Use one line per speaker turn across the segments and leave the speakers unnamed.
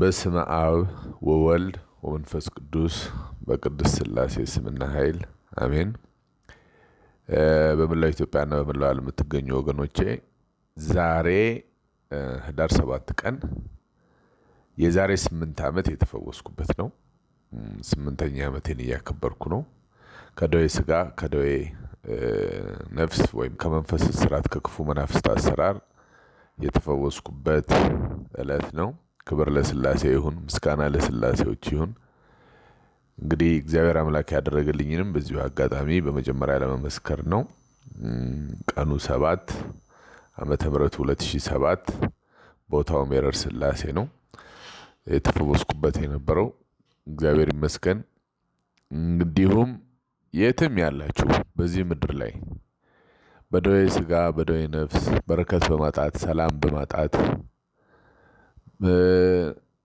በስመ አብ ወወልድ ወመንፈስ ቅዱስ በቅድስት ሥላሴ ስምና ኃይል አሜን። በመላው ኢትዮጵያና በመላው ዓለም የምትገኙ ወገኖቼ ዛሬ ህዳር 7 ቀን የዛሬ 8 ዓመት የተፈወስኩበት ነው። 8ኛ ዓመቴን እያከበርኩ ነው። ከደዌ ሥጋ ከደዌ ነፍስ ወይም ከመንፈስ እስራት ከክፉ መናፍስት አሰራር የተፈወስኩበት ዕለት ነው። ክብር ለሥላሴ ይሁን፣ ምስጋና ለሥላሴዎች ይሁን። እንግዲህ እግዚአብሔር አምላክ ያደረገልኝንም በዚሁ አጋጣሚ በመጀመሪያ ለመመስከር ነው። ቀኑ 7 ዓመተ ምህረቱ 2007 ቦታው ሜረር ሥላሴ ነው የተፈወስኩበት የነበረው። እግዚአብሔር ይመስገን። እንዲሁም የትም ያላችሁ በዚህ ምድር ላይ በደዌ ሥጋ በደዌ ነፍስ በረከት በማጣት ሰላም በማጣት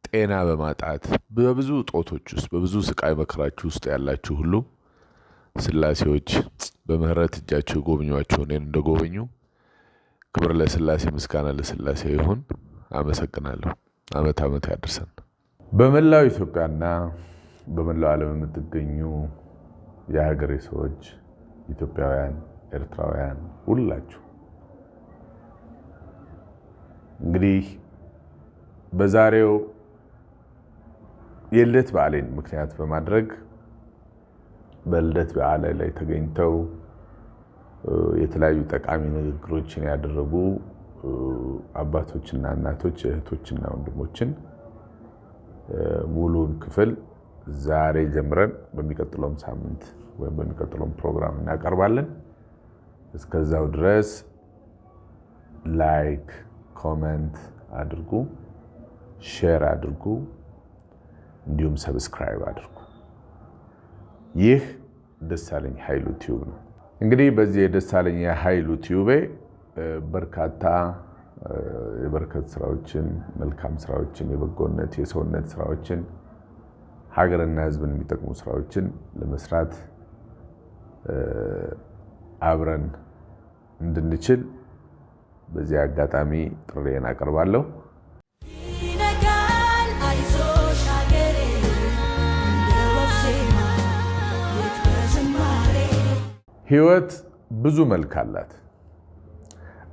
ጤና በማጣት በብዙ ጦቶች ውስጥ በብዙ ስቃይ መከራችሁ ውስጥ ያላችሁ ሁሉ ሥላሴዎች በምህረት እጃቸው ጎብኟቸው እኔን እንደጎበኙ። ክብር ለሥላሴ ምስጋና ለሥላሴ ይሁን። አመሰግናለሁ። ዓመት ዓመት ያድርሰን። በመላው ኢትዮጵያና በመላው ዓለም የምትገኙ የሀገሬ ሰዎች ኢትዮጵያውያን፣ ኤርትራውያን ሁላችሁ እንግዲህ በዛሬው የልደት በዓሌን ምክንያት በማድረግ በልደት በዓሌ ላይ ተገኝተው የተለያዩ ጠቃሚ ንግግሮችን ያደረጉ አባቶችና እናቶች እህቶችና ወንድሞችን ሙሉን ክፍል ዛሬ ጀምረን በሚቀጥለው ሳምንት ወይም በሚቀጥለው ፕሮግራም እናቀርባለን። እስከዛው ድረስ ላይክ፣ ኮሜንት አድርጉ፣ ሼር አድርጉ፣ እንዲሁም ሰብስክራይብ አድርጉ። ይህ ደሳለኝ ኃይሉ ቲዩብ ነው። እንግዲህ በዚህ የደሳለኝ ኃይሉ ቲዩብ በርካታ የበረከት ስራዎችን፣ መልካም ስራዎችን፣ የበጎነት የሰውነት ስራዎችን፣ ሀገርና ሕዝብን የሚጠቅሙ ስራዎችን ለመስራት አብረን እንድንችል በዚህ አጋጣሚ ጥሬን አቀርባለሁ። ሕይወት ብዙ መልክ አላት።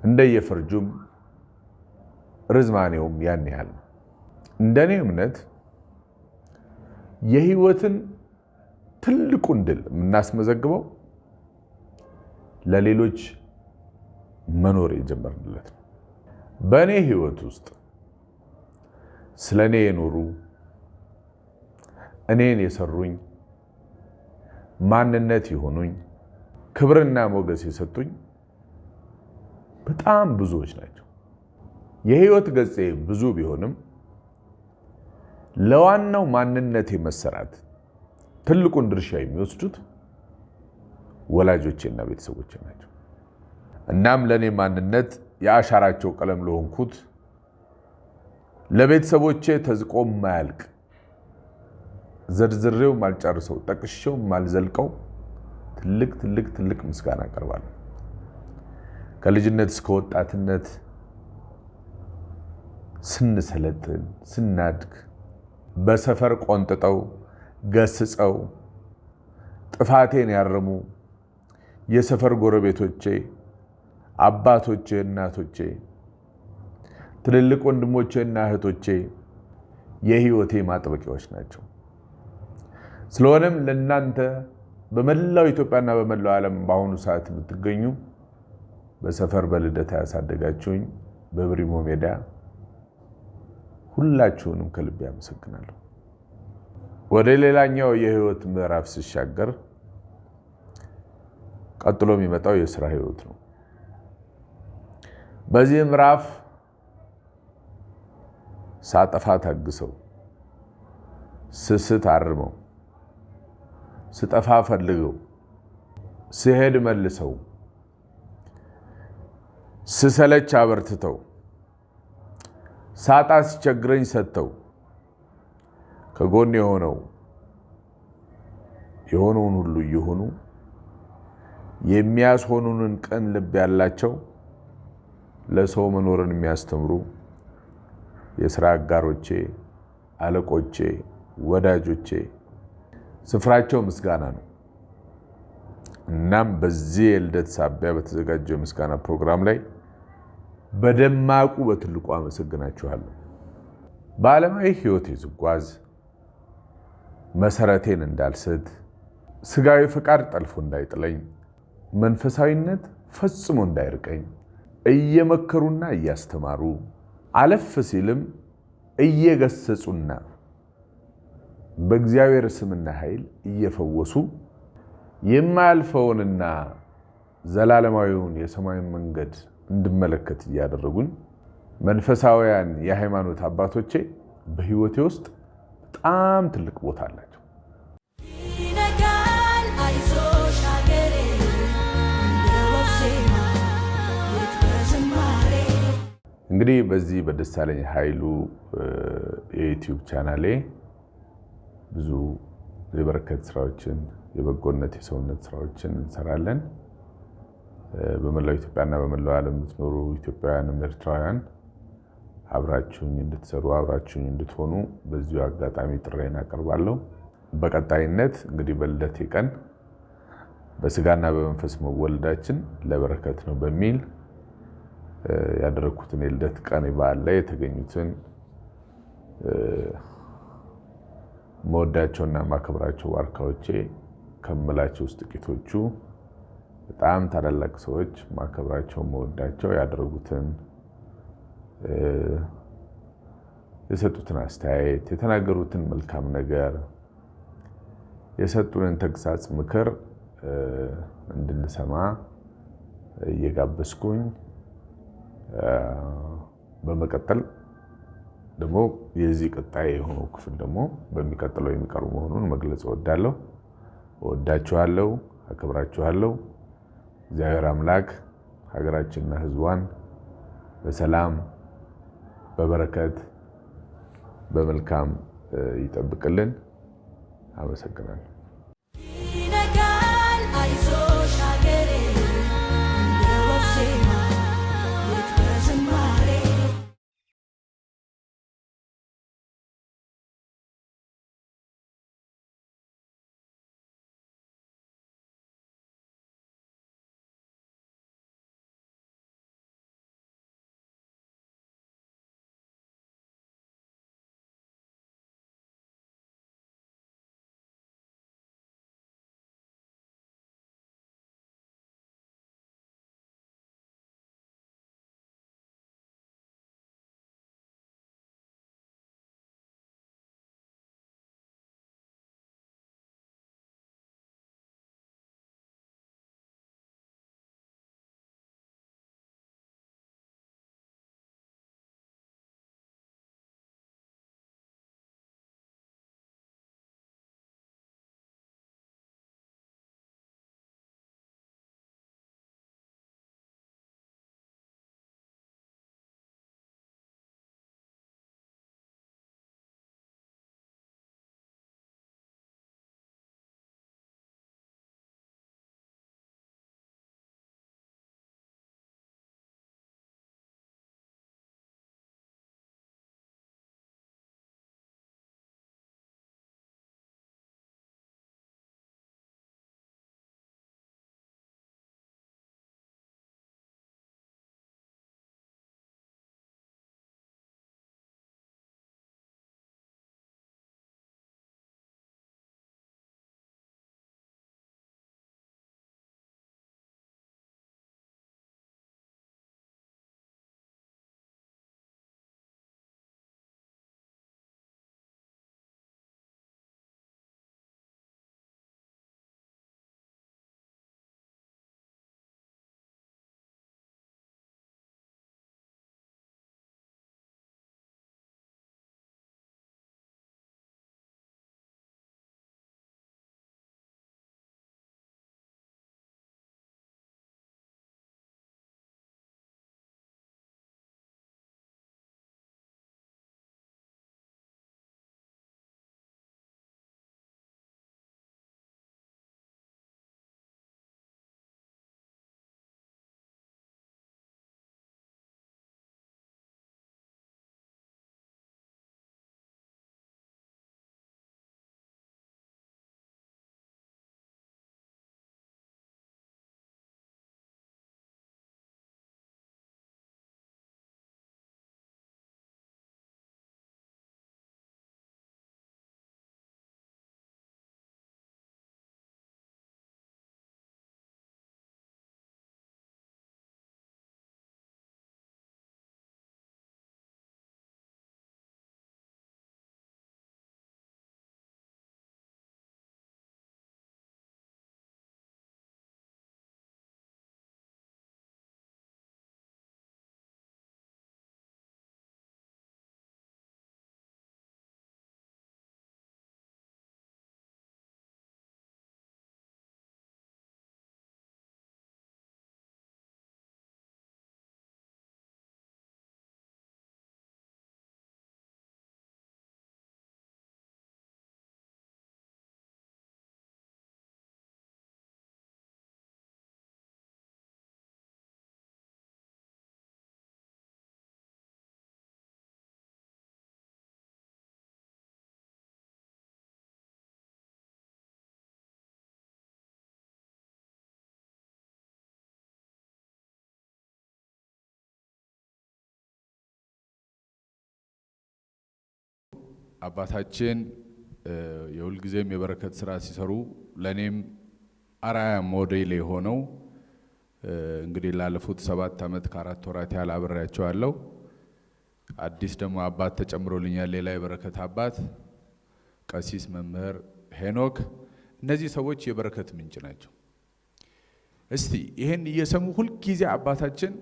እንደየፈርጁም ርዝማኔውም ያን ያህል ነው። እንደኔ እምነት የሕይወትን ትልቁን ድል የምናስመዘግበው ለሌሎች መኖር የጀመርንለት ነው። በእኔ ሕይወት ውስጥ ስለ እኔ የኖሩ እኔን የሰሩኝ ማንነት የሆኑኝ ክብርና ሞገስ የሰጡኝ በጣም ብዙዎች ናቸው። የሕይወት ገጼ ብዙ ቢሆንም ለዋናው ማንነቴ መሰራት ትልቁን ድርሻ የሚወስዱት ወላጆቼና ቤተሰቦቼ ናቸው። እናም ለኔ ማንነት የአሻራቸው ቀለም ለሆንኩት ለቤተሰቦቼ ተዝቆ ማያልቅ ዘርዝሬው ማልጨርሰው ጠቅሼው ማልዘልቀው ትልቅ ምስጋና አቀርባለሁ። ከልጅነት እስከ ወጣትነት ስንሰለጥን ስናድግ በሰፈር ቆንጥጠው ገስጸው ጥፋቴን ያረሙ የሰፈር ጎረቤቶቼ፣ አባቶቼ፣ እናቶቼ፣ ትልልቅ ወንድሞቼና እህቶቼ የሕይወቴ ማጥበቂያዎች ናቸው። ስለሆነም ለእናንተ በመላው ኢትዮጵያና በመላው ዓለም በአሁኑ ሰዓት የምትገኙ በሰፈር በልደታ ያሳደጋችሁኝ በብሪሞ ሜዳ ሁላችሁንም ከልቤ አመሰግናለሁ። ወደ ሌላኛው የሕይወት ምዕራፍ ሲሻገር ቀጥሎ የሚመጣው የሥራ ሕይወት ነው። በዚህ ምዕራፍ ሳጠፋ ታግሰው፣ ስስት አርመው፣ ስጠፋ ፈልገው፣ ስሄድ መልሰው፣ ስሰለች አበርትተው፣ ሳጣ ሲቸግረኝ ሰጥተው ከጎን የሆነውን ሁሉ እየሆኑ የሚያስሆኑንን ቅን ልብ ያላቸው ለሰው መኖርን የሚያስተምሩ የሥራ አጋሮቼ አለቆቼ ወዳጆቼ ስፍራቸው ምስጋና ነው እናም በዚህ የልደት ሳቢያ በተዘጋጀው ምስጋና ፕሮግራም ላይ በደማቁ በትልቁ አመሰግናችኋለሁ በዓለማዊ ሕይወቴ ዝጓዝ መሰረቴን እንዳልስት ስጋዊ ፍቃድ ጠልፎ እንዳይጥለኝ መንፈሳዊነት ፈጽሞ እንዳይርቀኝ እየመከሩና እያስተማሩ አለፍ ሲልም እየገሰጹና በእግዚአብሔር ስምና ኃይል እየፈወሱ የማያልፈውንና ዘላለማዊውን የሰማይ መንገድ እንድመለከት እያደረጉኝ መንፈሳውያን የሃይማኖት አባቶቼ በህይወቴ ውስጥ በጣም ትልቅ ቦታ አላቸው እንግዲህ በዚህ በደሳለኝ ኃይሉ የዩቲዩብ ቻናሌ ብዙ የበረከት ስራዎችን የበጎነት የሰውነት ስራዎችን እንሰራለን በመላው ኢትዮጵያና በመላው ዓለም የምትኖሩ ኢትዮጵያውያንና ኤርትራውያን አብራችሁኝ እንድትሰሩ አብራችሁኝ እንድትሆኑ በዚሁ አጋጣሚ ጥሬን አቀርባለሁ በቀጣይነት እንግዲህ በልደቴ ቀን በስጋና በመንፈስ መወለዳችን ለበረከት ነው በሚል ያደረኩትን የልደት ቀን በዓል ላይ የተገኙትን መወዳቸውና ማከብራቸው ዋርካዎቼ ከመላቸው ውስጥ ጥቂቶቹ በጣም ታላላቅ ሰዎች ማከብራቸው መወዳቸው ያደረጉትን የሰጡትን አስተያየት የተናገሩትን መልካም ነገር የሰጡንን ተግሳጽ ምክር እንድንሰማ እየጋበዝኩኝ በመቀጠል ደግሞ የዚህ ቀጣይ የሆነው ክፍል ደግሞ በሚቀጥለው የሚቀርቡ መሆኑን መግለጽ እወዳችኋለሁ አከብራችኋለሁ እግዚአብሔር አምላክ ሀገራችንና ህዝቧን በሰላም በበረከት በመልካም ይጠብቅልን አመሰግናለሁ
አባታችን የሁል ጊዜም የበረከት ስራ ሲሰሩ ለኔም አራያ ሞዴል ሆነው እንግዲህ ላለፉት 7 ዓመት ከ4 ወራት ያህል አብሬያቸዋለሁ። አዲስ ደግሞ አባት ተጨምሮልኛል፣ ሌላ የበረከት አባት ቀሲስ መምህር ሄኖክ። እነዚህ ሰዎች የበረከት ምንጭ ናቸው። እስቲ ይሄን እየሰሙ ሁል ጊዜ አባታችን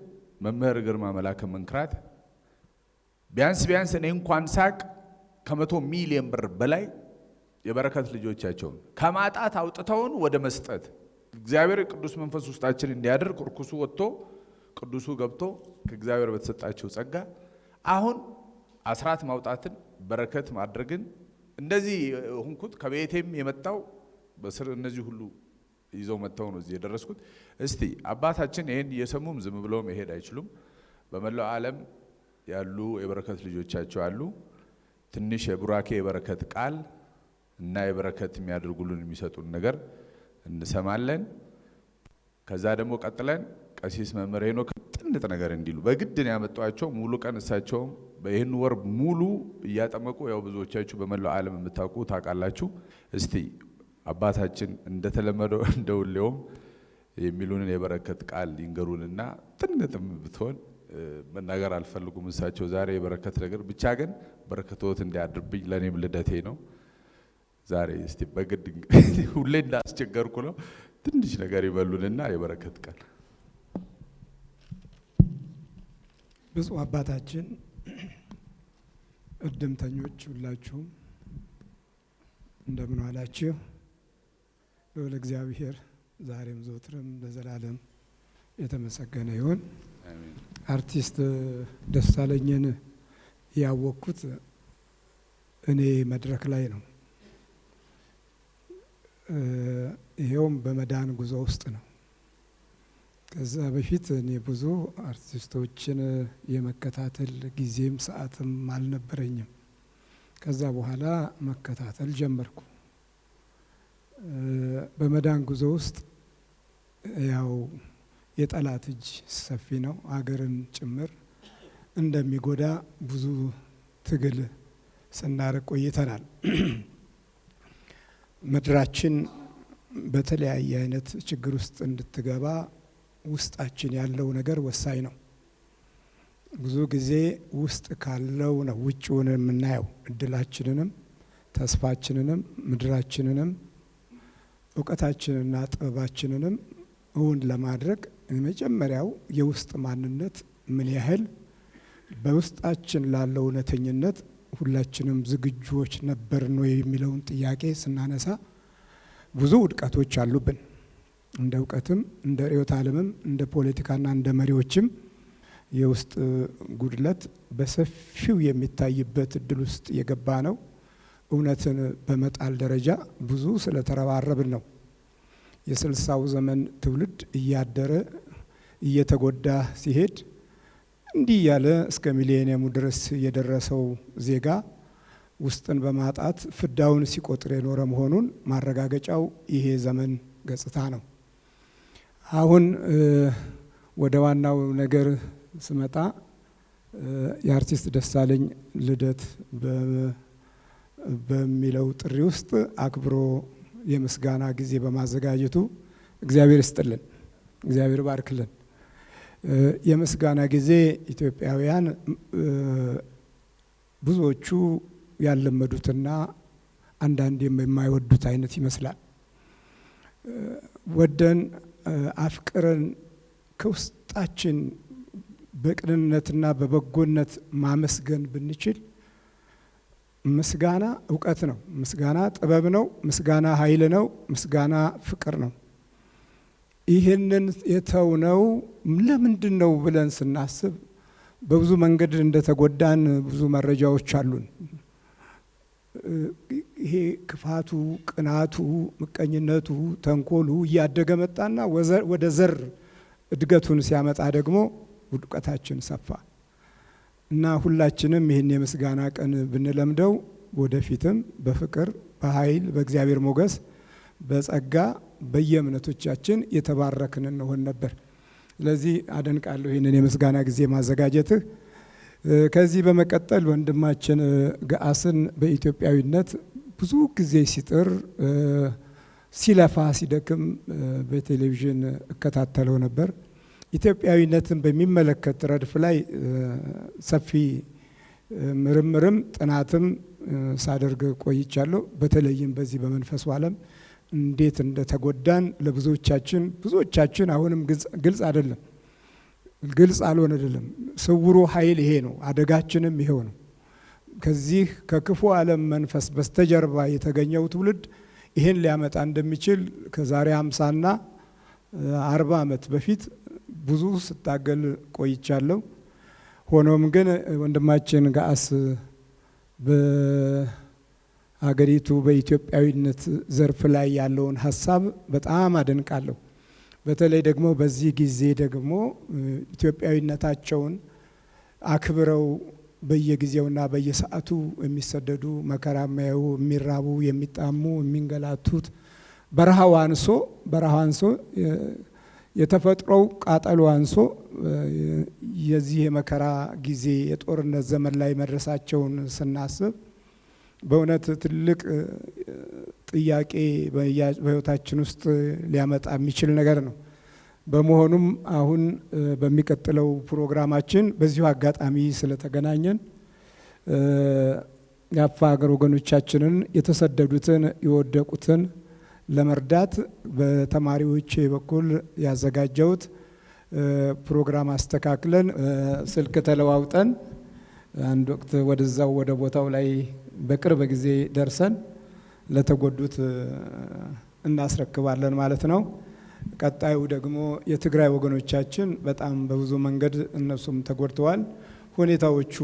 መምህር ግርማ መላከ መንክራት ቢያንስ እኔ እንኳን ሳቅ ከ100 ሚሊዮን ብር በላይ የበረከት ልጆቻቸውን ከማጣት አውጥተውን ወደ መስጠት እግዚአብሔር ቅዱስ መንፈስ ውስጣችን እንዲያደርግ ርኩሱ ወጥቶ ቅዱሱ ገብቶ ከእግዚአብሔር በተሰጣቸው ጸጋ አሁን አስራት ማውጣትን በረከት ማድረግን እንደዚህ ሆንኩት። ከቤቴም የመጣው በስር እነዚህ ሁሉ ይዘው መጣው ነው እዚህ የደረስኩት። እስቲ አባታችን ይሄን እየሰሙም ዝም ብለው መሄድ አይችሉም። በመላው ዓለም ያሉ የበረከት ልጆቻቸው አሉ። ትንሽ የቡራኬ የበረከት ቃል እና የበረከት የሚያደርጉልን የሚሰጡን ነገር እንሰማለን። ከዛ ደግሞ ቀጥለን ቀሲስ መምህር ሄኖክ ጥንት ነገር እንዲሉ በግድ ነው ያመጣቸው። ሙሉ ቀን እሳቸው በይህን ወር ሙሉ እያጠመቁ ያው ብዙዎቻችሁ በመላው ዓለም የምታውቁ ታውቃላችሁ። እስቲ አባታችን እንደተለመደው እንደውልየውም የሚሉንን የበረከት ቃል ይንገሩንና ጥንትም ብትሆን መናገር አልፈልጉም እሳቸው ዛሬ የበረከት ነገር ብቻ ግን በረከቶት እንዲያድርብኝ ለኔም ልደቴ ነው ዛሬ። እስቲ በግድ ሁሌ እንዳስቸገርኩ ነው ትንሽ ነገር ይበሉንና የበረከት ቃል።
ብፁዕ አባታችን፣ እድምተኞች ሁላችሁም እንደምን ዋላችሁ? ልዑል እግዚአብሔር ዛሬም ዘወትርም ለዘላለም የተመሰገነ ይሁን። አሜን። አርቲስት ደሳለኝን ያወቅኩት እኔ መድረክ ላይ ነው። ይሄውም በመዳን ጉዞ ውስጥ ነው። ከዛ በፊት እኔ ብዙ አርቲስቶችን የመከታተል ጊዜም ሰዓትም አልነበረኝም። ከዛ በኋላ መከታተል ጀመርኩ። በመዳን ጉዞ ውስጥ ያው የጠላት እጅ ሰፊ ነው፣ አገርን ጭምር እንደሚጎዳ ብዙ ትግል ስናረቅ ቆይተናል። ምድራችን በተለያየ አይነት ችግር ውስጥ እንድትገባ ውስጣችን ያለው ነገር ወሳኝ ነው። ብዙ ጊዜ ውስጥ ካለው ነው ውጭውን የምናየው። እድላችንንም ተስፋችንንም ምድራችንንም እውቀታችንና ጥበባችንንም እውን ለማድረግ የመጀመሪያው የውስጥ ማንነት ምን ያህል በውስጣችን ላለው እውነተኝነት ሁላችንም ዝግጁዎች ነበር ነው የሚለውን ጥያቄ ስናነሳ ብዙ ውድቀቶች አሉብን። እንደ እውቀትም እንደ ርዕዮተ ዓለምም እንደ ፖለቲካና እንደ መሪዎችም የውስጥ ጉድለት በሰፊው የሚታይበት እድል ውስጥ የገባ ነው። እውነትን በመጣል ደረጃ ብዙ ስለተረባረብን ነው። የ60ው ዘመን ትውልድ እያደረ እየተጎዳ ሲሄድ እንዲህ ያለ እስከ ሚሊኒየሙ ድረስ የደረሰው ዜጋ ውስጥን በማጣት ፍዳውን ሲቆጥር የኖረ መሆኑን ማረጋገጫው ይሄ ዘመን ገጽታ ነው። አሁን ወደ ዋናው ነገር ስመጣ የአርቲስት ደሳለኝ ልደት በሚለው ጥሪ ውስጥ አክብሮ የምስጋና ጊዜ በማዘጋጀቱ እግዚአብሔር ይስጥልን፣ እግዚአብሔር ባርክልን። የምስጋና ጊዜ ኢትዮጵያውያን ብዙዎቹ ያለመዱትና አንዳንድ የማይወዱት አይነት ይመስላል። ወደን አፍቅረን ከውስጣችን በቅንነትና በበጎነት ማመስገን ብንችል ምስጋና እውቀት ነው፣ ምስጋና ጥበብ ነው፣ ምስጋና ኃይል ነው፣ ምስጋና ፍቅር ነው። ይህንን የተውነው ለምንድን ነው ብለን ስናስብ በብዙ መንገድ እንደተጎዳን ብዙ መረጃዎች አሉን። ይሄ ክፋቱ፣ ቅናቱ፣ ምቀኝነቱ፣ ተንኮሉ እያደገ መጣና ወደ ዘር እድገቱን ሲያመጣ ደግሞ ውድቀታችን ሰፋ እና ሁላችንም ይህን የምስጋና ቀን ብንለምደው ወደፊትም በፍቅር በኃይል በእግዚአብሔር ሞገስ በጸጋ በየእምነቶቻችን የተባረክን እንሆን ነበር። ስለዚህ አደንቃለሁ ይህንን የምስጋና ጊዜ ማዘጋጀትህ። ከዚህ በመቀጠል ወንድማችን ገአስን በኢትዮጵያዊነት ብዙ ጊዜ ሲጥር ሲለፋ ሲደክም በቴሌቪዥን እከታተለው ነበር። ኢትዮጵያዊነትን በሚመለከት ረድፍ ላይ ሰፊ ምርምርም ጥናትም ሳደርግ ቆይቻለሁ። በተለይም በዚህ በመንፈሱ ዓለም እንዴት እንደተጎዳን ብዙዎቻችን አሁንም ግልጽ አይደለም፣ ግልጽ አልሆነልንም። ስውሩ ኃይል ይሄ ነው፣ አደጋችንም ይሄው ነው። ከዚህ ከክፉ ዓለም መንፈስ በስተጀርባ የተገኘው ትውልድ ይሄን ሊያመጣ እንደሚችል ከዛሬ 50ና 40 ዓመት በፊት ብዙ ስታገል ቆይቻለሁ። ሆኖም ግን ወንድማችን ገአስ በአገሪቱ በኢትዮጵያዊነት ዘርፍ ላይ ያለውን ሀሳብ በጣም አደንቃለሁ። በተለይ ደግሞ በዚህ ጊዜ ደግሞ ኢትዮጵያዊነታቸውን አክብረው በየጊዜውና በየሰዓቱ የሚሰደዱ መከራ የሚያዩ የሚራቡ የሚጣሙ የሚንገላቱት በረሃው አንሶ የተፈጥሮው ቃጠሎ አንሶ የዚህ የመከራ ጊዜ የጦርነት ዘመን ላይ መድረሳቸውን ስናስብ በእውነት ትልቅ ጥያቄ በሕይወታችን ውስጥ ሊያመጣ የሚችል ነገር ነው። በመሆኑም አሁን በሚቀጥለው ፕሮግራማችን በዚሁ አጋጣሚ ስለተገናኘን የአፋር ወገኖቻችንን የተሰደዱትን የወደቁትን ለመርዳት በተማሪዎች በኩል ያዘጋጀውት ፕሮግራም አስተካክለን ስልክ ተለዋውጠን አንድ ወቅት ወደዛው ወደ ቦታው ላይ በቅርብ ጊዜ ደርሰን ለተጎዱት እናስረክባለን ማለት ነው። ቀጣዩ ደግሞ የትግራይ ወገኖቻችን በጣም በብዙ መንገድ እነሱም ተጎድተዋል። ሁኔታዎቹ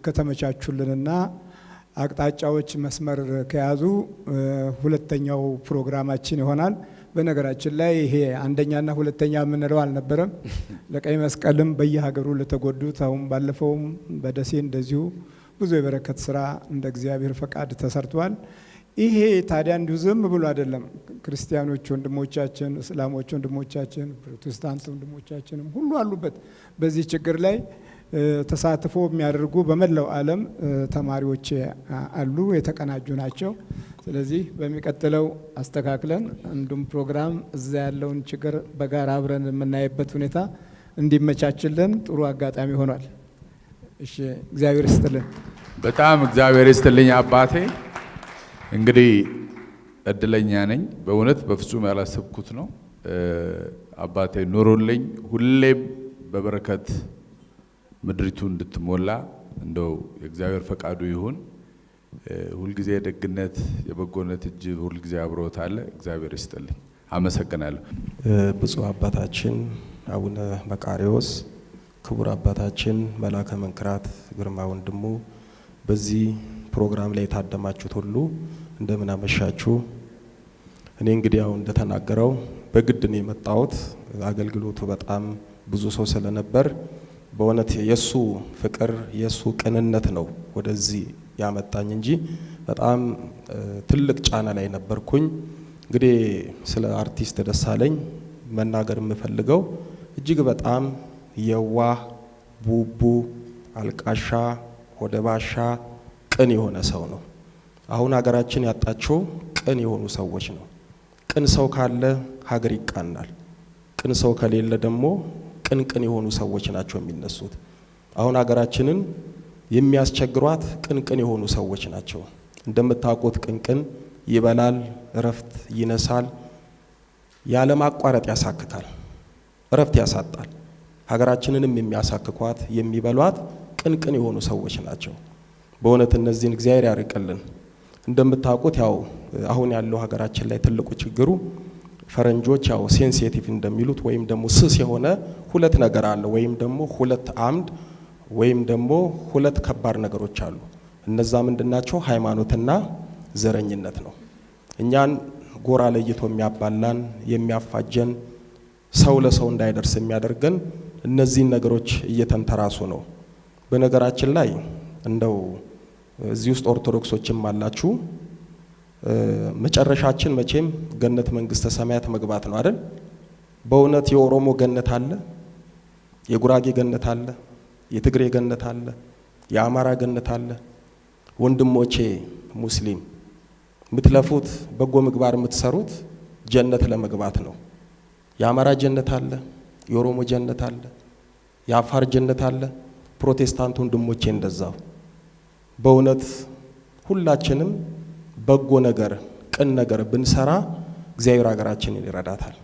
ከተመቻቹልንና አቅጣጫዎች መስመር ከያዙ ሁለተኛው ፕሮግራማችን ይሆናል። በነገራችን ላይ ይሄ አንደኛና ሁለተኛ የምንለው አልነበረም። ለቀይ መስቀልም በየሀገሩ ለተጎዱት አሁን ባለፈውም በደሴ እንደዚሁ ብዙ የበረከት ስራ እንደ እግዚአብሔር ፈቃድ ተሰርቷል። ይሄ ታዲያ እንዲሁ ዝም ብሎ አይደለም። ክርስቲያኖች ወንድሞቻችን፣ እስላሞች ወንድሞቻችን፣ ፕሮቴስታንት ወንድሞቻችንም ሁሉ አሉበት። በዚህ ችግር ላይ ተሳትፎ የሚያደርጉ በመላው ዓለም ተማሪዎች አሉ፣ የተቀናጁ ናቸው። ስለዚህ በሚቀጥለው አስተካክለን አንዱም ፕሮግራም እዛ ያለውን ችግር በጋራ አብረን የምናይበት ሁኔታ እንዲመቻችልን ጥሩ አጋጣሚ ሆኗል። እሺ፣ እግዚአብሔር ይስጥልን።
በጣም እግዚአብሔር ይስጥልኝ አባቴ። እንግዲህ እድለኛ ነኝ በእውነት በፍጹም ያላሰብኩት ነው። አባቴ ኑሩልኝ፣ ሁሌም በበረከት ምድሪቱ እንድትሞላ እንደው የእግዚአብሔር ፈቃዱ ይሁን። ሁልጊዜ ደግነት የበጎነት እጅ ሁልጊዜ አብሮት አለ። እግዚአብሔር ይስጥልኝ። አመሰግናለሁ።
ብፁዕ አባታችን አቡነ መቃሪዎስ፣ ክቡር አባታችን መላከ መንክራት ግርማ ወንድሙ፣ በዚህ ፕሮግራም ላይ የታደማችሁት ሁሉ እንደምን አመሻችሁ። እኔ እንግዲህ ያው እንደተናገረው በግድ ነው የመጣሁት። አገልግሎቱ በጣም ብዙ ሰው ስለነበር በእውነት የሱ ፍቅር የሱ ቅንነት ነው ወደዚህ ያመጣኝ እንጂ በጣም ትልቅ ጫና ላይ ነበርኩኝ። እንግዲህ ስለ አርቲስት ደሳለኝ መናገር የምፈልገው እጅግ በጣም የዋህ ቡቡ አልቃሻ ሆደባሻ ቅን የሆነ ሰው ነው። አሁን ሀገራችን ያጣችው ቅን የሆኑ ሰዎች ነው። ቅን ሰው ካለ ሀገር ይቃናል። ቅን ሰው ከሌለ ደግሞ ቅን የሆኑ ሰዎች ናቸው የሚነሱት። አሁን ሀገራችንን የሚያስቸግሯት ቅን የሆኑ ሰዎች ናቸው። እንደምታውቁት ቅን ይበላል፣ እረፍት ይነሳል፣ ያለማቋረጥ ያሳክካል፣ እረፍት ያሳጣል። ሀገራችንንም የሚያሳክኳት የሚበሏት ቅን የሆኑ ሰዎች ናቸው። በእውነት እነዚህን እግዚአብሔር ያርቅልን። እንደምታውቁት ያው አሁን ያለው ሀገራችን ላይ ትልቁ ችግሩ ፈረንጆች ያው ሴንሲቲቭ እንደሚሉት ወይም ደግሞ ስስ የሆነ ሁለት ነገር አለ፣ ወይም ደግሞ ሁለት አምድ ወይም ደግሞ ሁለት ከባድ ነገሮች አሉ። እነዛ ምንድናቸው? ሃይማኖትና ዘረኝነት ነው። እኛን ጎራ ለይቶ የሚያባላን የሚያፋጀን ሰው ለሰው እንዳይደርስ የሚያደርገን እነዚህን ነገሮች እየተንተራሱ ነው። በነገራችን ላይ እንደው እዚህ ውስጥ ኦርቶዶክሶችም አላችሁ፣ መጨረሻችን መቼም ገነት መንግስተ ሰማያት መግባት ነው አይደል? በእውነት የኦሮሞ ገነት አለ፣ የጉራጌ ገነት አለ፣ የትግሬ ገነት አለ፣ የአማራ ገነት አለ። ወንድሞቼ ሙስሊም የምትለፉት በጎ ምግባር የምትሰሩት ጀነት ለመግባት ነው። የአማራ ጀነት አለ፣ የኦሮሞ ጀነት አለ፣ የአፋር ጀነት አለ፣ ፕሮቴስታንት ወንድሞቼ እንደዛው። በእውነት ሁላችንም በጎ ነገር ቅን ነገር ብንሰራ እግዚአብሔር ሀገራችንን ይረዳታል።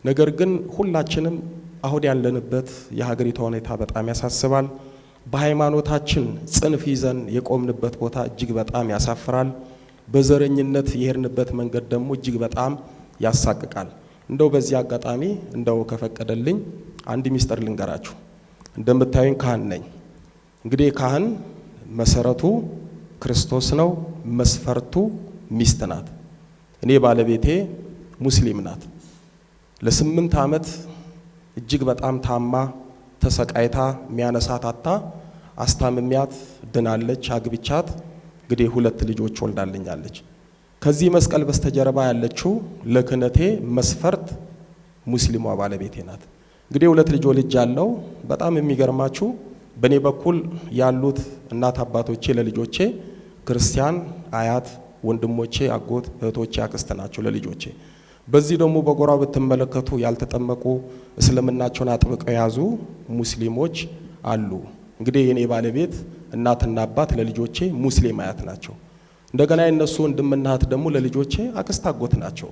ነገር ግን ሁላችንም አሁን ያለንበት የሀገሪቷ ሁኔታ በጣም ያሳስባል። በሃይማኖታችን ጽንፍ ይዘን የቆምንበት ቦታ እጅግ በጣም ያሳፍራል። በዘረኝነት የሄድንበት መንገድ ደግሞ እጅግ በጣም ያሳቅቃል። እንደው በዚህ አጋጣሚ እንደው ከፈቀደልኝ አንድ ሚስጥር ልንገራችሁ። እንደምታዩኝ ካህን ነኝ። እንግዲህ ካህን መሰረቱ ክርስቶስ ነው፣ መስፈርቱ ሚስት ናት። እኔ ባለቤቴ ሙስሊም ናት። ለ8 ዓመት እጅግ በጣም ታማ ተሰቃይታ የሚያነሳት አጣ አስታምሚያት ድናለች። አግብቻት እንግዲህ 2 ልጆች ወልዳልኛለች። ከዚህ መስቀል በስተጀርባ ያለችው ለክህነቴ መስፈርት ሙስሊሟ ባለቤቴ ናት። እንግዲህ 2 ልጅ ወልጅ ያለው በጣም የሚገርማችሁ በኔ በኩል ያሉት እናት አባቶቼ ለልጆቼ ክርስቲያን አያት፣ ወንድሞቼ አጎት፣ እህቶቼ አክስት ናቸው ለልጆቼ። በዚህ ደግሞ በጎራው ብትመለከቱ ያልተጠመቁ እስልምናቸውን አጥብቀው ያዙ ሙስሊሞች አሉ። እንግዲህ የኔ ባለቤት እናትና አባት ለልጆቼ ሙስሊም አያት ናቸው። እንደገና የነሱ ወንድምና እህት ደግሞ ለልጆቼ አክስት አጎት ናቸው።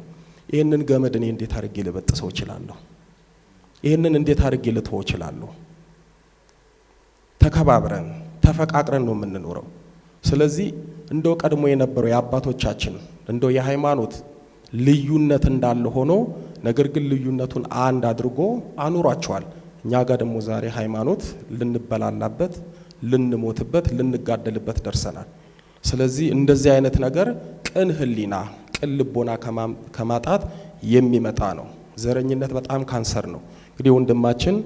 ይሄንን ገመድ እኔ እንዴት አድርጌ ልበጥሰው እችላለሁ? ይሄንን እንዴት አድርጌ ልተወው እችላለሁ? ተከባብረን ተፈቃቅረን ነው የምንኖረው። ስለዚህ እንደው ቀድሞ የነበረው የአባቶቻችን እንደው የሃይማኖት ልዩነት እንዳለ ሆኖ ነገር ግን ልዩነቱን አንድ አድርጎ አኑሯቸዋል። እኛ ጋር ደግሞ ዛሬ ሃይማኖት ልንበላላበት፣ ልንሞትበት፣ ልንጋደልበት ደርሰናል። ስለዚህ እንደዚህ አይነት ነገር ቅን ህሊና፣ ቅን ልቦና ከማጣት የሚመጣ ነው። ዘረኝነት በጣም ካንሰር ነው። እንግዲህ ወንድማችን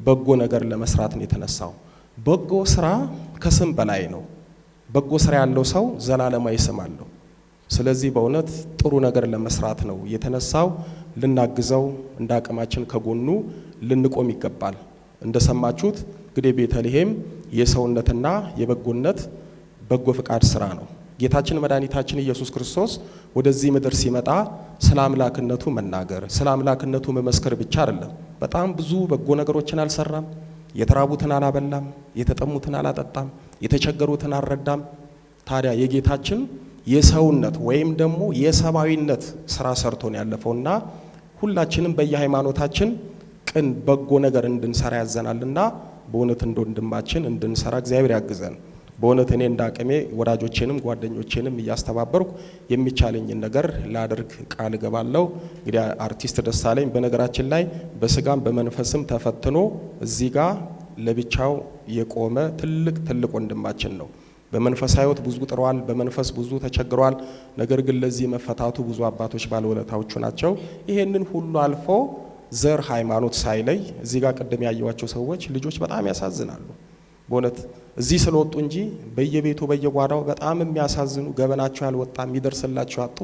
በጎ ነገር ለመስራት ነው የተነሳው። በጎ ስራ ከስም በላይ ነው። በጎ ስራ ያለው ሰው ዘላለማዊ ስም አለው። ስለዚህ በእውነት ጥሩ ነገር ለመስራት ነው የተነሳው። ልናግዘው፣ እንደ አቅማችን ከጎኑ ልንቆም ይገባል። እንደሰማችሁት እንግዲህ ቤተልሔም የሰውነትና የበጎነት በጎ ፍቃድ ስራ ነው። ጌታችን መድኃኒታችን ኢየሱስ ክርስቶስ ወደዚህ ምድር ሲመጣ ስለ አምላክነቱ መናገር፣ ስለ አምላክነቱ መመስከር ብቻ አይደለም። በጣም ብዙ በጎ ነገሮችን አልሰራም። የተራቡትን አላበላም፣ የተጠሙትን አላጠጣም፣ የተቸገሩትን አልረዳም። ታዲያ የጌታችን የሰውነት ወይም ደግሞ የሰባዊነት ስራ ሰርቶን ያለፈውና ሁላችንም በየሃይማኖታችን ቅን በጎ ነገር እንድንሰራ ያዘናልና በእውነት እንደ ወንድማችን እንድንሰራ እግዚአብሔር ያግዘን። በእውነት እኔ እንዳቅሜ ወዳጆቼንም ጓደኞቼንም እያስተባበርኩ የሚቻለኝን ነገር ላደርግ ቃል ገባለሁ። እንግዲህ አርቲስት ደሳለኝ በነገራችን ላይ በስጋም በመንፈስም ተፈትኖ እዚህ ጋር ለብቻው የቆመ ትልቅ ወንድማችን ነው። በመንፈሳዊ ሕይወት ብዙ ጥሯል፣ በመንፈስ ብዙ ተቸግሯል። ነገር ግን ለዚህ መፈታቱ ብዙ አባቶች ባለውለታዎቹ ናቸው። ይሄንን ሁሉ አልፎ ዘር ሃይማኖት ሳይለይ እዚህ ጋር ቅድም ያየዋቸው ሰዎች ልጆች በጣም ያሳዝናሉ። በእውነት እዚህ ስለወጡ እንጂ በየቤቱ በየጓዳው በጣም የሚያሳዝኑ ገበናቸው ያልወጣ የሚደርስላቸው ያጡ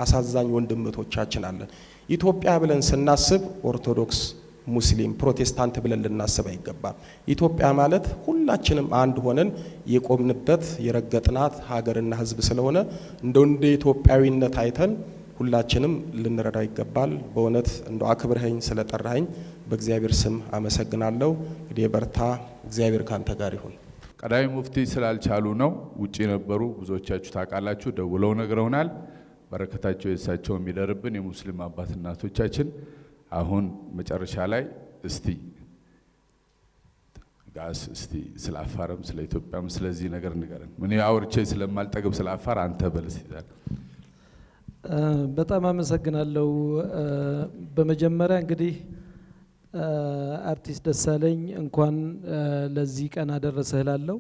አሳዛኝ ወንድምቶቻችን አለን። ኢትዮጵያ ብለን ስናስብ ኦርቶዶክስ፣ ሙስሊም፣ ፕሮቴስታንት ብለን ልናስብ አይገባም። ኢትዮጵያ ማለት ሁላችንም አንድ ሆነን የቆምንበት የረገጥናት ሀገርና ሕዝብ ስለሆነ እንደ ኢትዮጵያዊነት አይተን ሁላችንም ልንረዳ ይገባል። በእውነት እንደ አክብረኸኝ ስለጠራኸኝ በእግዚአብሔር ስም አመሰግናለሁ። እንግዲህ በርታ፣ እግዚአብሔር ካንተ ጋር ይሁን።
ቀዳሚ ሙፍቲ ስላልቻሉ ነው ውጪ ነበሩ። ብዙዎቻችሁ ታውቃላችሁ፣ ደውለው ነግረውናል። በረከታቸው የእሳቸው የሚደርብን የሙስሊም አባት እናቶቻችን። አሁን መጨረሻ ላይ እስቲ ጋስ እስቲ ስለ አፋርም ስለ ኢትዮጵያም ስለዚህ ነገር ንገረን። ምን አውርቼ ስለማልጠግብ ስለ አፋር አንተ በልስ ይላል።
በጣም አመሰግናለሁ። በመጀመሪያ እንግዲህ አርቲስት ደሳለኝ እንኳን ለዚህ ቀን አደረሰህ እላለሁ።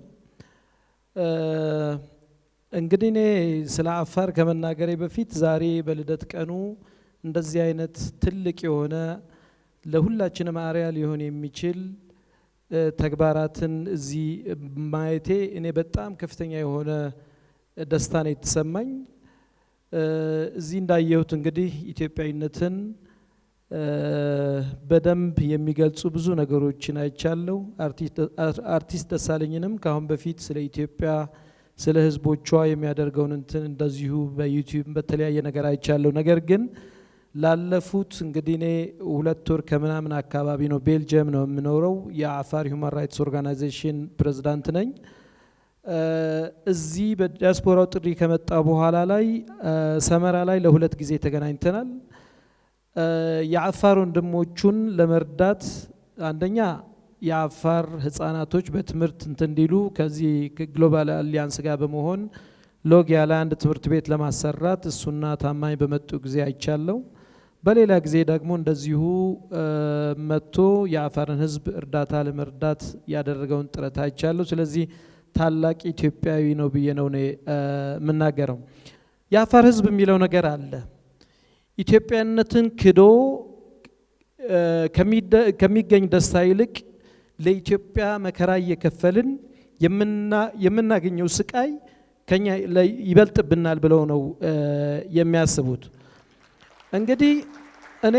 እንግዲህ እኔ ስለ አፋር ከመናገሬ በፊት ዛሬ በልደት ቀኑ እንደዚህ አይነት ትልቅ የሆነ ለሁላችንም አርአያ ሊሆን የሚችል ተግባራትን እዚህ ማየቴ እኔ በጣም ከፍተኛ የሆነ ደስታ ነው የተሰማኝ። እዚህ እንዳየሁት እንግዲህ ኢትዮጵያዊነትን በደንብ የሚገልጹ ብዙ ነገሮችን አይቻለሁ። አርቲስት ደሳለኝንም ካሁን በፊት ስለ ኢትዮጵያ ስለ ህዝቦቿ የሚያደርገውን እንትን እንደዚሁ በዩቲዩብ በተለያየ ነገር አይቻለሁ። ነገር ግን ላለፉት እንግዲህ እኔ 2 ወር ከምናምን አካባቢ ነው ቤልጅየም ነው የምኖረው። የአፋር ሁማን ራይትስ ኦርጋናይዜሽን ፕሬዝዳንት ነኝ። እዚህ በዲያስፖራው ጥሪ ከመጣ በኋላ ላይ ሰመራ ላይ ለ2 ጊዜ ተገናኝተናል። የአፋር ወንድሞቹን ለመርዳት አንደኛ የአፋር ህፃናቶች በትምህርት እንዲሉ ከዚህ ግሎባል አሊያንስ ጋር በመሆን ሎግ ያለ አንድ ትምህርት ቤት ለማሰራት እሱና ታማኝ በመጡ ጊዜ አይቻለው። በሌላ ጊዜ ደግሞ እንደዚሁ መጥቶ የአፋርን ህዝብ እርዳታ ለመርዳት ያደረገውን ጥረት አይቻለው። ስለዚህ ታላቅ ኢትዮጵያዊ ነው ብዬ ነው የምናገረው። የአፋር ህዝብ የሚለው ነገር አለ። ኢትዮጵያነትን ክዶ ከሚገኝ ደስታ ይልቅ ለኢትዮጵያ መከራ እየከፈልን የምናገኘው ስቃይ ከኛ ይበልጥብናል ብለው ነው የሚያስቡት። እንግዲህ እኔ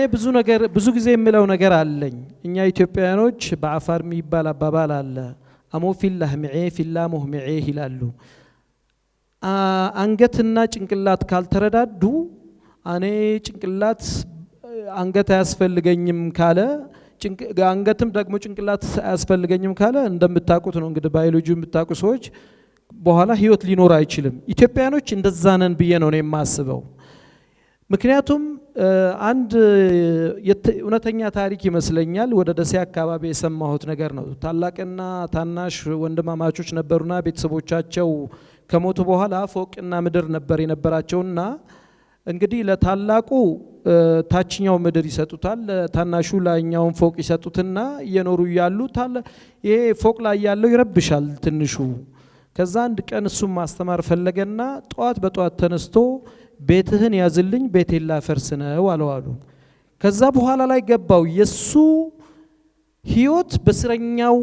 ብዙ ጊዜ የምለው ነገር አለኝ። እኛ ኢትዮጵያውያኖች በአፋር የሚባል አባባል አለ። አሞ ፊላህ ምዔ ፊላ ሙህምዔ ይላሉ። አንገትና ጭንቅላት ካልተረዳዱ እኔ ጭንቅላት አንገት አያስፈልገኝም ካለ አንገትም ደግሞ ጭንቅላት አያስፈልገኝም ካለ እንደምታውቁት ነው እንግዲህ ባዮሎጂ የምታውቁ ሰዎች በኋላ ህይወት ሊኖር አይችልም። ኢትዮጵያኖች እንደዛ ነን ብዬ ነው የማስበው። ምክንያቱም አንድ እውነተኛ ታሪክ ይመስለኛል ወደ ደሴ አካባቢ የሰማሁት ነገር ነው። ታላቅና ታናሽ ወንድማማቾች ነበሩና ቤተሰቦቻቸው ከሞቱ በኋላ ፎቅና ምድር ነበር የነበራቸውና እንግዲህ ለታላቁ ታችኛው ምድር ይሰጡታል፣ ለታናሹ ላይኛውን ፎቅ ይሰጡትና እየኖሩ ያሉ ይሄ ፎቅ ላይ ያለው ይረብሻል ትንሹ። ከዛ አንድ ቀን እሱም ማስተማር ፈለገና በጠዋት ተነስቶ ቤትህን ያዝልኝ ቤቴን ላፈርስ ነው አለዋሉ። ከዛ በኋላ ላይ ገባው የሱ ህይወት በስረኛው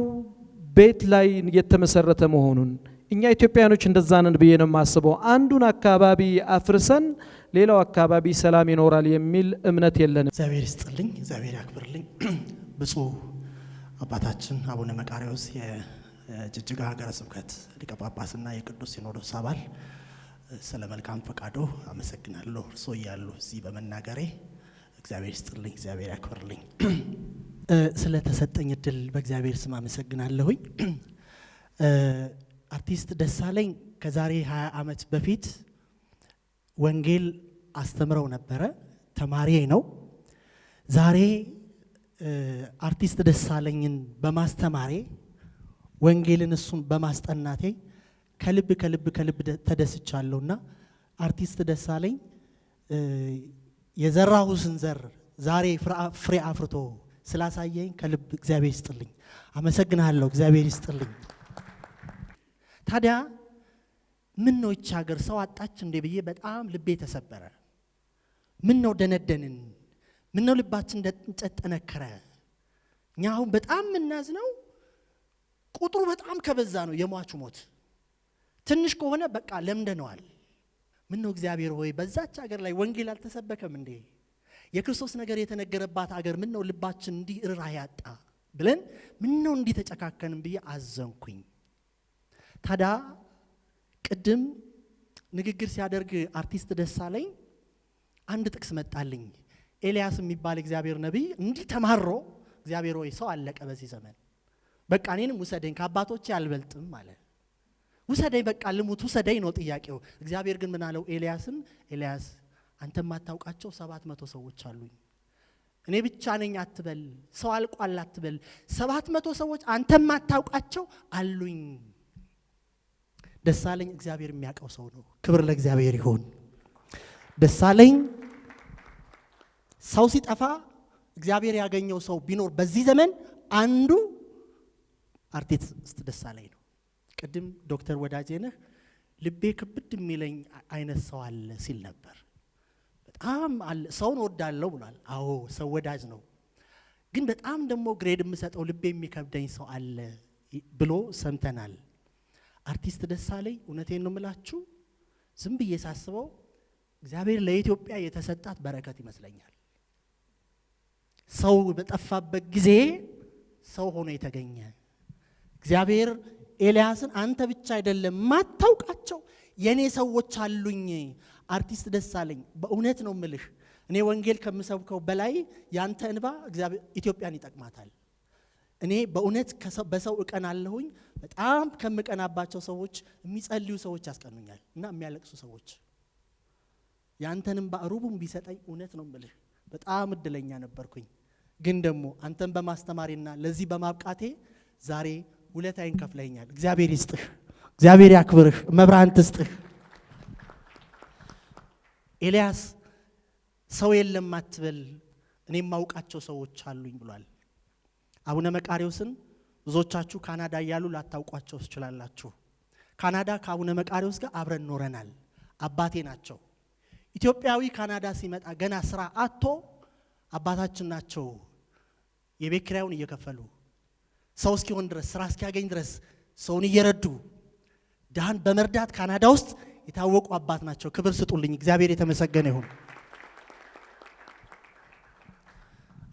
ቤት ላይ የተመሰረተ መሆኑን። እኛ ኢትዮጵያኖች እንደዛ ነን ብዬ ነው የማስበው። አንዱን አካባቢ አፍርሰን ሌላው አካባቢ ሰላም ይኖራል የሚል እምነት የለንም።
እግዚአብሔር ይስጥልኝ፣ እግዚአብሔር ያክብርልኝ። ብፁዕ አባታችን አቡነ መቃርዮስ የጅጅጋ ሀገረ ስብከት ሊቀ ጳጳስና የቅዱስ ሲኖዶስ አባል ስለ መልካም ፈቃዶ አመሰግናለሁ። እርሶ እያሉ እዚህ በመናገሬ እግዚአብሔር ይስጥልኝ፣ እግዚአብሔር ያክብርልኝ። ስለተሰጠኝ እድል በእግዚአብሔር ስም አመሰግናለሁኝ። አርቲስት ደሳለኝ ከዛሬ 20 ዓመት በፊት ወንጌል አስተምረው ነበረ። ተማሪዬ ነው። ዛሬ አርቲስት ደሳለኝን በማስተማሬ ወንጌልን እሱን በማስጠናቴ ከልብ ተደስቻለሁና አርቲስት ደሳለኝ የዘራሁትን ዘር ዛሬ ፍሬ አፍርቶ ስላሳየኝ ከልብ እግዚአብሔር ይስጥልኝ፣ አመሰግናለሁ። እግዚአብሔር ይስጥልኝ። ታዲያ ምን ነው ይህች ሀገር ሰው አጣች እንዴ ብዬ በጣም ልቤ ተሰበረ። ምን ነው ደነደንን? ምን ነው ልባችን እንጨት ጠነከረ? እኛ አሁን በጣም የምናዝነው ቁጥሩ በጣም ከበዛ ነው የሟቹ ሞት። ትንሽ ከሆነ በቃ ለምደነዋል። ምን ነው እግዚአብሔር ሆይ በዛች ሀገር ላይ ወንጌል አልተሰበከም እንዴ? የክርስቶስ ነገር የተነገረባት ሀገር ምን ነው ልባችን እንዲህ ርኅራኄ ያጣ ብለን ምን ነው እንዲህ ተጨካከንን ብዬ አዘንኩኝ። ታዲያ ቅድም ንግግር ሲያደርግ አርቲስት ደሳለኝ አንድ ጥቅስ መጣልኝ። ኤልያስ የሚባል እግዚአብሔር ነቢይ እንዲህ ተማሮ እግዚአብሔር ሆይ ሰው አለቀ በዚህ ዘመን፣ በቃ እኔንም ውሰደኝ ከአባቶቼ አልበልጥም አለ። ውሰደኝ በቃ ልሙት ውሰደኝ ነው ጥያቄው። እግዚአብሔር ግን ምን አለው ኤልያስን? ኤልያስ አንተ ማታውቃቸው 700 ሰዎች አሉኝ። እኔ ብቻ ነኝ አትበል፣ ሰው አልቋል አትበል። 700 ሰዎች አንተ ማታውቃቸው አሉኝ። ደሳለኝ እግዚአብሔር የሚያውቀው ሰው ነው። ክብር ለእግዚአብሔር ይሁን። ደሳለኝ ሰው ሲጠፋ እግዚአብሔር ያገኘው ሰው ቢኖር በዚህ ዘመን አንዱ አርቲስት ደሳለኝ ነው። ቅድም ዶክተር ወዳጄነህ ልቤ ክብድ የሚለኝ አይነት ሰው አለ ሲል ነበር። በጣም አለ ሰውን ወዳለው ብሏል። አዎ ሰው ወዳጅ ነው። ግን በጣም ደግሞ ግሬድ የምሰጠው ልቤ የሚከብደኝ ሰው አለ ብሎ ሰምተናል። አርቲስት ደሳለኝ እውነቴን ነው የምላችሁ፣ ዝም ብዬ ሳስበው እግዚአብሔር ለኢትዮጵያ የተሰጣት በረከት ይመስለኛል። ሰው በጠፋበት ጊዜ ሰው ሆኖ የተገኘ እግዚአብሔር ኤልያስን አንተ ብቻ አይደለም ማታውቃቸው የኔ ሰዎች አሉኝ። አርቲስት ደሳለኝ በእውነት ነው ምልህ እኔ ወንጌል ከምሰብከው በላይ ያንተ እንባ እግዚአብሔር ኢትዮጵያን ይጠቅማታል። እኔ በእውነት በሰው እቀናለሁኝ። በጣም ከምቀናባቸው ሰዎች የሚጸልዩ ሰዎች ያስቀኑኛል እና የሚያለቅሱ ሰዎች። ያንተንም ባሩቡም ቢሰጠኝ እውነት ነው ምልህ በጣም እድለኛ ነበርኩኝ። ግን ደግሞ አንተን በማስተማሪና ለዚህ በማብቃቴ ዛሬ ውለታዬን ከፍለኛል። እግዚአብሔር ይስጥህ፣ እግዚአብሔር ያክብርህ፣ መብራን ትስጥህ። ኤልያስ ሰው የለም አትበል እኔም ማውቃቸው ሰዎች አሉኝ ብሏል። አቡነ መቃርዮስን ብዙዎቻችሁ ካናዳ እያሉ ላታውቋቸው ትችላላችሁ። ካናዳ ከአቡነ መቃርዮስ ጋር አብረን ኖረናል። አባቴ ናቸው። ኢትዮጵያዊ ካናዳ ሲመጣ ገና ስራ አጥቶ አባታችን ናቸው የቤት ኪራዩን እየከፈሉ ሰው እስኪሆን ድረስ ስራ እስኪያገኝ ድረስ ሰውን እየረዱ ድሃን በመርዳት ካናዳ ውስጥ የታወቁ አባት ናቸው። ክብር ስጡልኝ። እግዚአብሔር የተመሰገነ ይሁን።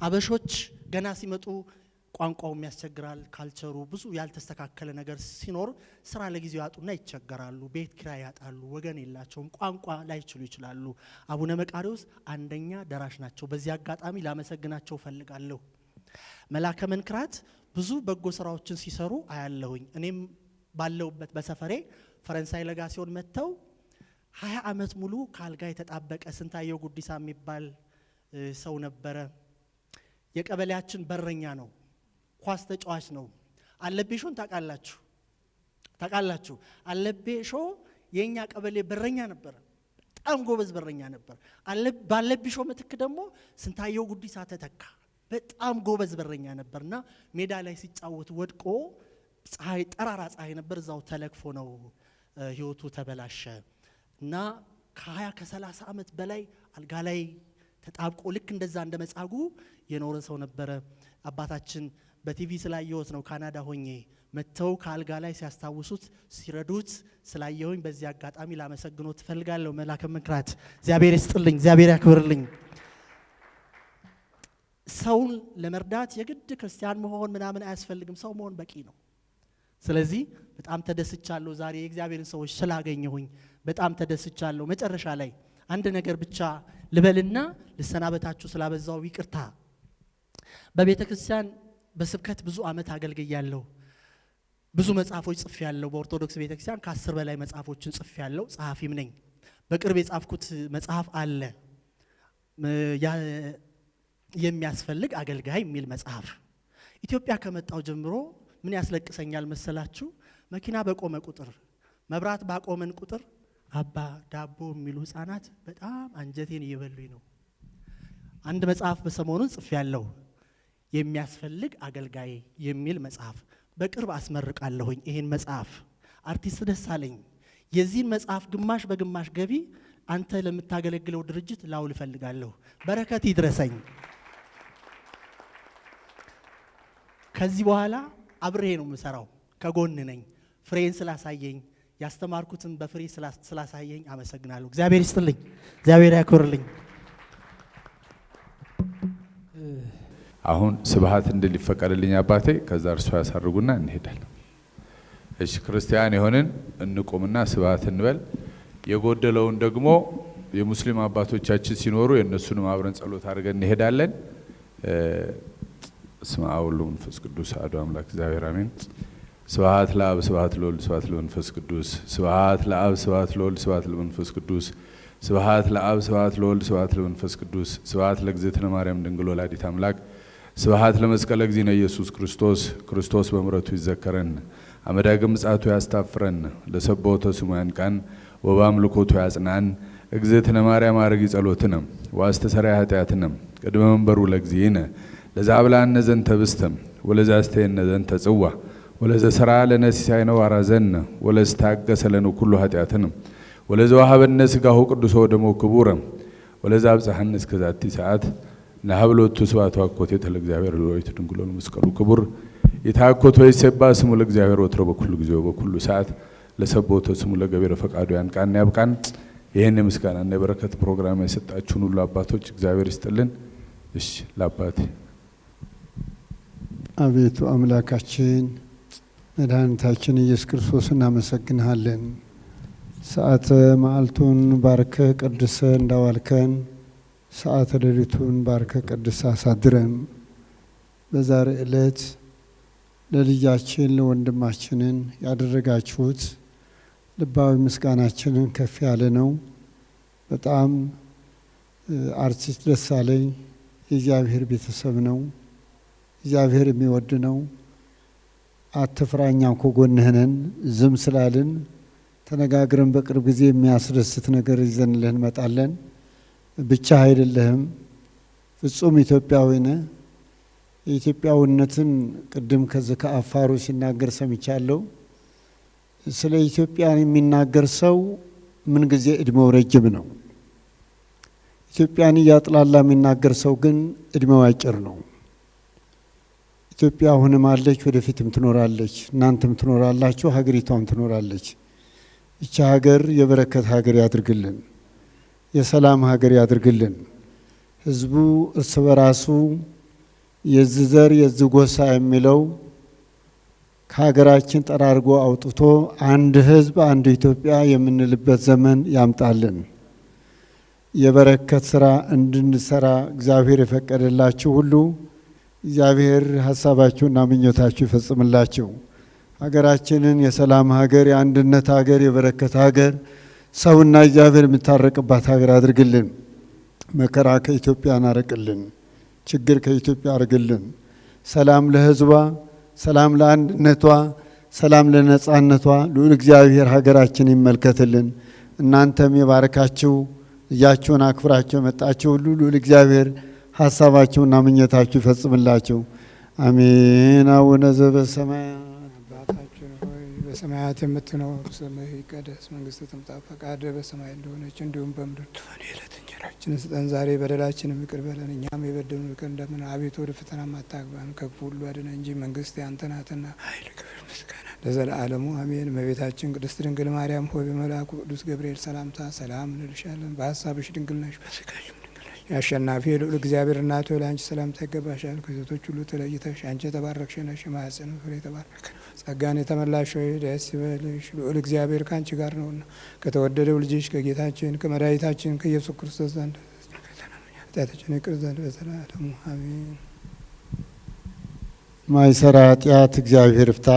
አበሾች ገና ሲመጡ ቋንቋው ያስቸግራል። ካልቸሩ ብዙ ያልተስተካከለ ነገር ሲኖር ስራ ለጊዜው ያጡና ይቸገራሉ። ቤት ኪራይ ያጣሉ። ወገን የላቸውም። ቋንቋ ላይችሉ ይችላሉ። አቡነ መቃርዮስ አንደኛ ደራሽ ናቸው። በዚህ አጋጣሚ ላመሰግናቸው ፈልጋለሁ። መላከ መንክራት ብዙ በጎ ስራዎችን ሲሰሩ አያለሁኝ። እኔም ባለውበት በሰፈሬ ፈረንሳይ ለጋሲዮን መተው 20 ዓመት ሙሉ ካልጋ የተጣበቀ ስንታየው ጉዲሳ የሚባል ሰው ነበረ። የቀበሌያችን በረኛ ነው። ኳስ ተጫዋች ነው። አለቤሾን ታውቃላችሁ? አለቤሾ የኛ ቀበሌ በረኛ ነበር። በጣም ጎበዝ በረኛ ነበር። ባለቤሾ ምትክ ደግሞ ስንታየው ጉዲሳ ተተካ። በጣም ጎበዝ በረኛ ነበርና ሜዳ ላይ ሲጫወት ወድቆ ጠራራ ፀሐይ ነበር። እዛው ተለክፎ ነው ህይወቱ ተበላሸ እና ከ20 ከ30 ዓመት በላይ አልጋ ላይ ተጣብቆ ልክ እንደዛ እንደ መጻጉ የኖረ ሰው ነበረ። አባታችን በቲቪ ስላየሁት ነው ካናዳ ሆኜ መተው ከአልጋ ላይ ሲያስታውሱት ሲረዱት ስላየሁኝ በዚህ አጋጣሚ ላመሰግኖት ፈልጋለሁ። መላከ መንክራት እግዚአብሔር ይስጥልኝ፣ እግዚአብሔር ያክብርልኝ። ሰውን ለመርዳት የግድ ክርስቲያን መሆን ምናምን አያስፈልግም። ሰው መሆን በቂ ነው። ስለዚህ በጣም ተደስቻለሁ ዛሬ የእግዚአብሔርን ሰዎች ስላገኘሁኝ በጣም ተደስቻለሁ። መጨረሻ ላይ አንድ ነገር ብቻ ልበልና ልሰናበታችሁ ስላበዛው ይቅርታ። በቤተ ክርስቲያን በስብከት ብዙ ዓመት አገልግያለሁ። ብዙ መጽሐፎች ጽፌያለሁ። በኦርቶዶክስ ቤተ ክርስቲያን ከ10 በላይ መጽሐፎችን ጽፌያለሁ። ጸሐፊም ነኝ። በቅርብ የጻፍኩት መጽሐፍ አለ የሚያስፈልግ አገልጋይ የሚል መጽሐፍ። ኢትዮጵያ ከመጣው ጀምሮ ምን ያስለቅሰኛል መሰላችሁ? መኪና በቆመ ቁጥር መብራት ባቆመን ቁጥር አባ ዳቦ የሚሉ ህፃናት በጣም አንጀቴን እየበሉኝ ነው። አንድ መጽሐፍ በሰሞኑን ጽፌያለሁ፣ የሚያስፈልግ አገልጋይ የሚል መጽሐፍ። በቅርብ አስመርቃለሁኝ ይሄን መጽሐፍ። አርቲስት ደሳለኝ የዚህን መጽሐፍ ግማሽ በግማሽ ገቢ አንተ ለምታገለግለው ድርጅት ላውል እፈልጋለሁ። በረከት ይድረሰኝ። ከዚህ በኋላ አብሬ ነው የምሰራው፣ ከጎን ነኝ። ፍሬን ስላሳየኝ ያስተማርኩትን በፍሬ ስላሳየኝ አመሰግናለሁ። እግዚአብሔር ይስጥልኝ፣ እግዚአብሔር ያክብርልኝ።
አሁን ስብሐት እንድል ይፈቀድልኝ አባቴ። ከዛ እርሱ ያሳርጉና እንሄዳለን። እሺ ክርስቲያን የሆንን እንቆምና ስብሐት እንበል። የጎደለውን ደግሞ የሙስሊም አባቶቻችን ሲኖሩ የእነሱንም አብረን ጸሎት አድርገን እንሄዳለን። በስመ አብ ወወልድ ወመንፈስ ቅዱስ አሐዱ አምላክ እግዚአብሔር አሜን። ስብሐት ለአብ ስብሐት ለወልድ ስብሐት ለመንፈስ ቅዱስ ስብሐት ለአብ ስብሐት ለወልድ ስብሐት ለመንፈስ ቅዱስ ስብሐት ለአብ ስብሐት ለወልድ ስብሐት ለመንፈስ ቅዱስ ስብሐት ለእግዝእትነ ማርያም ድንግል ወላዲተ አምላክ ስብሐት ለመስቀለ እግዚእነ ኢየሱስ ክርስቶስ ክርስቶስ በምሕረቱ ይዘከረን አመዳግም ምጽአቱ ያስታፍረን ለሰቦተ ስሙ ያንቃን ወበአምልኮቱ ያጽናን እግዝእትነ ማርያም አርጊ ጸሎትነ ወአስተሰሪያ ኃጢአትነ ቅድመ መንበሩ ለእግዚእነ ለዛብላነ ዘንተ ብስተም ወለዛስተየነ ዘንተ ጽዋ ወለዘሰራ ለነ ሲሳይነ ወአራዘነ ወለስታገሰ ለነ ኩሉ ኃጢአትነ ወለዘወሀበነ ሥጋሁ ቅዱሶ ወደሞ ክቡረ ወለዛብጽሐነ እስከ ዛቲ ሰዓት ናሀብሎቱ ስብሐት ወአኮቴተ ለእግዚአብሔር ወለወላዲቱ ድንግል ወለመስቀሉ ክቡር የታኮቶ ይሴባ ስሙ ለእግዚአብሔር ወትሮ በኩሉ ጊዜ በኩሉ ሰዓት ለሰቦተ ስሙ ለገቢረ ፈቃዱ ያንቃን ያብቃን። ይህን የምስጋናና የበረከት ፕሮግራም የሰጣችሁን ሁሉ አባቶች እግዚአብሔር ይስጥልን። እሺ ለአባቴ
አቤቱ አምላካችን መድኃኒታችን ኢየሱስ ክርስቶስ እናመሰግንሃለን። ሰዓተ መዓልቱን ባርከ ቀድሰ እንዳዋልከን ሰዓተ ሌሊቱን ባርከ ቀድሰ አሳድረን በዛሬ ዕለት ለልጃችን ለወንድማችንን ያደረጋችሁት ልባዊ ምስጋናችንን ከፍ ያለ ነው። በጣም አርቲስት ደሳለኝ የእግዚአብሔር ቤተሰብ ነው። እግዚአብሔር የሚወድ ነው። አትፍራኛ ከጎንህ ነን። ዝም ስላልን ተነጋግረን በቅርብ ጊዜ የሚያስደስት ነገር ይዘንልህ እንመጣለን። ብቻ አይደለህም፣ ፍጹም ኢትዮጵያዊ ነህ። የኢትዮጵያዊነትን ቅድም ከዚህ ከአፋሩ ሲናገር ሰምቻለሁ። ስለ ኢትዮጵያ የሚናገር ሰው ምን ጊዜ እድሜው ረጅም ነው። ኢትዮጵያን እያጥላላ የሚናገር ሰው ግን እድሜው አጭር ነው። ኢትዮጵያ አሁንም አለች፣ ወደፊትም ትኖራለች። እናንተም ትኖራላችሁ፣ ሀገሪቷም ትኖራለች። ይቺ ሀገር የበረከት ሀገር ያድርግልን፣ የሰላም ሀገር ያድርግልን። ህዝቡ እርስ በራሱ የዚህ ዘር የዚህ ጎሳ የሚለው ከሀገራችን ጠራርጎ አውጥቶ አንድ ህዝብ አንድ ኢትዮጵያ የምንልበት ዘመን ያምጣልን። የበረከት ስራ እንድንሰራ እግዚአብሔር የፈቀደላችሁ ሁሉ እግዚአብሔር ሀሳባችሁና ምኞታችሁ ይፈጽምላችሁ። ሀገራችንን የሰላም ሀገር፣ የአንድነት ሀገር፣ የበረከት ሀገር፣ ሰውና እግዚአብሔር የሚታረቅባት ሀገር አድርግልን። መከራ ከኢትዮጵያ እናርቅልን፣ ችግር ከኢትዮጵያ አርግልን። ሰላም ለህዝቧ፣ ሰላም ለአንድነቷ፣ ሰላም ለነጻነቷ ልዑል እግዚአብሔር ሀገራችን ይመልከትልን። እናንተም የባረካችሁ ልጃችሁን አክብራችሁ የመጣችሁ ሁሉ ልዑል እግዚአብሔር ሀሳባችሁና ምኞታችሁ ይፈጽምላችሁ። አሜን። አቡነ ዘበሰማያት
አባታችን ሆይ በሰማያት የምትኖር ስምህ ይቀደስ፣ መንግስትህ ትምጣ፣ ፈቃድህ በሰማይ እንደሆነች እንዲሁም በምድር ትሁን። የዕለት እንጀራችንን ስጠን ዛሬ፣ በደላችንን ይቅር በለን እኛም የበደሉንን ይቅር እንደምንል፣ አቤቱ ወደ ፈተና አታግባን ከክፉ ሁሉ አድነን እንጂ መንግስት ያንተ ናትና ኃይል፣ ክብር፣ ምስጋና ለዘላለሙ አሜን። እመቤታችን ቅድስት ድንግል ማርያም ሆይ በመልአኩ ቅዱስ ገብርኤል ሰላምታ ሰላም እንልሻለን። በሀሳብሽ ድንግል ነሽ፣ በስጋሽም የአሸናፊ የልዑል እግዚአብሔር እናት ሆይ ለአንቺ ሰላምታ ይገባሻል። ከሴቶች ሁሉ ተለይተሽ አንቺ የተባረክሽ ነሽ፣ የማኅፀንሽ ፍሬ የተባረከ ነው። ጸጋን የተመላሽ ሆይ ደስ ይበልሽ፣ ልዑል እግዚአብሔር ከአንቺ ጋር ነውና ከተወደደው ልጅሽ ከጌታችን ከመድኃኒታችን ከኢየሱስ ክርስቶስ ዘንድ ኃጢአታችንን ይቅር ዘንድ በዘላለሙ አሜን።
ማይሰራ ኃጢአት እግዚአብሔር ይፍታ።